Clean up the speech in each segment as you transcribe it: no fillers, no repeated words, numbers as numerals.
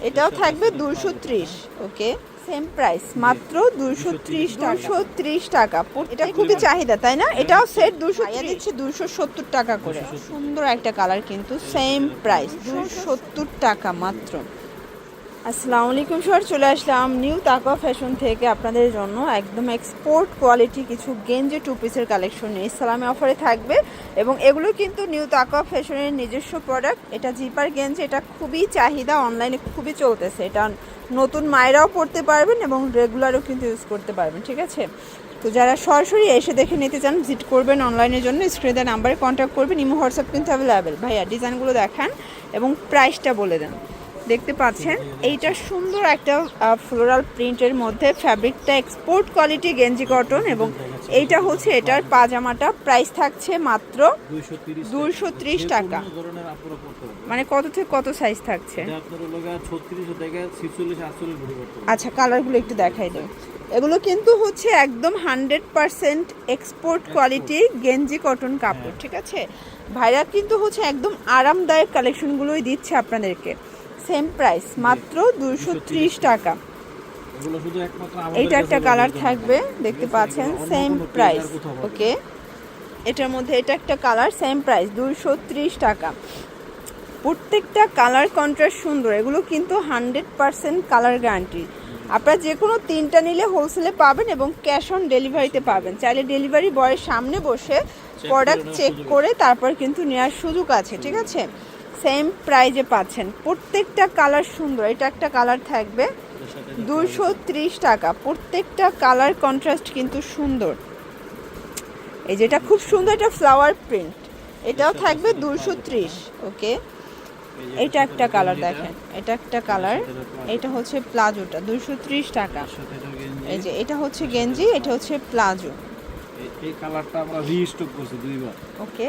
এটাও থাকবে 230। ওকে, same price, মাত্র 230 টাকা। এটা খুবই চাহিদা, তাই না? এটাও সেট 200 দিচ্ছে 270 টাকা করে। সুন্দর একটা কালার, কিন্তু সেম প্রাইস 270 টাকা মাত্র। আসসালামু আলাইকুম স্যার, চলে আসলাম নিউ তাকওয়া ফ্যাশন থেকে আপনাদের জন্য একদম এক্সপোর্ট কোয়ালিটি কিছু গেঞ্জি টু পিসের কালেকশন নিয়ে ইসলামে অফারে থাকবে। এবং এগুলো কিন্তু নিউ তাকওয়া ফ্যাশনের নিজস্ব প্রোডাক্ট। এটা জিপার গেঞ্জি, এটা খুবই চাহিদা, অনলাইনে খুবই চলতেছে। এটা নতুন মায়েরাও পরতে পারবেন এবং রেগুলারও কিন্তু ইউজ করতে পারবেন, ঠিক আছে? তো যারা সরাসরি এসে দেখে নিতে চান, ভিজিট করবেন অনলাইনের জন্য স্ক্রিনে নাম্বারে কন্ট্যাক্ট করবেন। ইমো হোয়াটসঅ্যাপ কিন্তু অ্যাভেলেবেল। ভাইয়া ডিজাইনগুলো দেখান এবং প্রাইসটা বলে দেন। দেখতে পাচ্ছেন এইটা সুন্দর একটা ফ্লোরাল প্রিন্টের মধ্যে, ফ্যাব্রিকটা এক্সপোর্ট কোয়ালিটি গেঞ্জি কটন। এবং এইটা হচ্ছে এটার পাজামাটা, প্রাইস থাকছে মাত্র 230 টাকা। মানে কত থেকে কত সাইজ থাকছে? আচ্ছা, কালারগুলো একটু দেখাই দেব। এগুলো কিন্তু হচ্ছে একদম 100% এক্সপোর্ট কোয়ালিটি গেঞ্জি কটন কাপড়, ঠিক আছে? ভাইরা কিন্তু হচ্ছে একদম আরামদায়ক কালেকশনগুলোই দিচ্ছে আপনাদেরকে। সেম প্রাইস, মাত্র 230 টাকা। এইটা একটা কালার থাকবে, দেখতে পাচ্ছেন, সেম প্রাইস। ওকে, এটার মধ্যে এটা একটা কালার, সেম প্রাইস 230 টাকা। প্রত্যেকটা কালার কন্ট্রাস্ট সুন্দর। এগুলো কিন্তু 100% কালার গ্যারান্টি। আপনারা যে কোনো তিনটা নিলে হোলসেলে পাবেন এবং ক্যাশ অন ডেলিভারিতে পাবেন। চাইলে ডেলিভারি বয়ের সামনে বসে প্রোডাক্ট চেক করে তারপর কিন্তু নেওয়ার সুযোগ আছে, ঠিক আছে? সেম প্রাইজে পাচ্ছেন। প্রত্যেকটা কালার সুন্দর। এটা একটা কালার থাকবে 230 টাকা। প্রত্যেকটা কালার কন্ট্রাস্ট কিন্তু সুন্দর। এই যেটা খুব সুন্দর, এটা ফ্লাওয়ার প্রিন্ট, এটাও থাকবে 230। ওকে, এটা একটা কালার দেখেন, এটা একটা কালার, এটা হচ্ছে প্লাজোটা 230 টাকা। এই যে এটা হচ্ছে গেঞ্জি, এটা হচ্ছে প্লাজো। এই কালারটা আমরা রিস্টক করছি দুইবার। ওকে,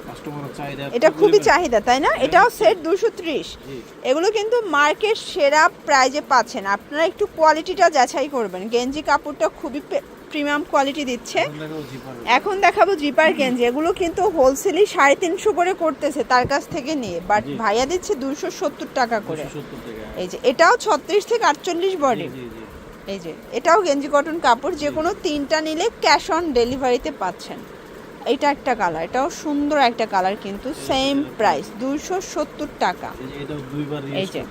কাস্টমারের চাহিদা, এটা খুবই চাহিদা, তাই না? এটাও সেট 230। এগুলো কিন্তু মার্কেট সেরা প্রাইজে পাচ্ছেন। আপনারা একটু কোয়ালিটিটা যাচাই করবেন। গেঞ্জি কাপড়টা খুবই প্রিমিয়াম কোয়ালিটি দিচ্ছে। এখন দেখাবো জিপার গেঞ্জি। এগুলো কিন্তু হোলসেলই 350 করে করতেছে তার কাছ থেকে নিয়ে, বাট ভাইয়া দিচ্ছে 270 টাকা করে। এই যে এটাও 36 থেকে 48 বডি। এই যে এটাও গেঞ্জি কটন কাপড়, যে কোনো তিনটা নিলে ক্যাশ অন ডেলিভারিতে পাচ্ছেন। এটা একটা কালার, এটাও সুন্দর একটা কালার, কিন্তু সেম প্রাইস 270 টাকা। এই যে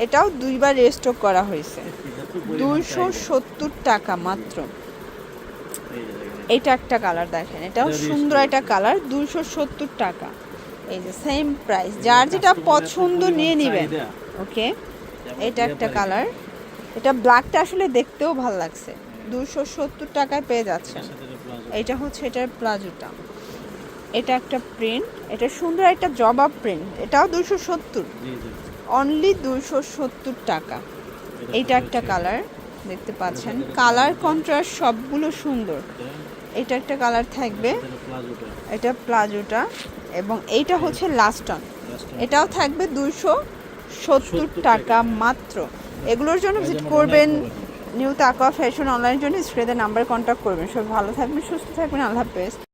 এটাও দুইবার রিস্টক করা হয়েছে, 270 টাকা মাত্র। এটা একটা কালার দেখেন, এটাও সুন্দর একটা কালার, 270 টাকা। এই যে সেম প্রাইস, যার যেটা পছন্দ নিয়ে নেবেন। ওকে, এটা একটা কালার, এটা ব্ল্যাকটা আসলে দেখতেও ভালো লাগছে, 270 টাকায় পেয়ে যাচ্ছেন। এটা হচ্ছে এটার প্লাজোটা, এটা একটা প্রিন্ট, এটা সুন্দর একটা জবা প্রিন্ট, এটাও 270, অনলি 270 টাকা। এইটা একটা কালার, দেখতে পাচ্ছেন কালার কন্ট্রাস্ট সবগুলো সুন্দর। এটা একটা কালার থাকবে, এটা প্লাজোটা, এবং এইটা হচ্ছে লাস্ট অন, এটাও থাকবে 270 টাকা মাত্র। এগুলোর জন্য ভিজিট করবেন নিউ তাকওয়া ফ্যাশন অনলাইনের জন্য স্ক্রিনে নাম্বার কন্ট্যাক্ট করবেন। সব ভালো থাকবেন, সুস্থ থাকবেন, আল্লাহ হাফেজ।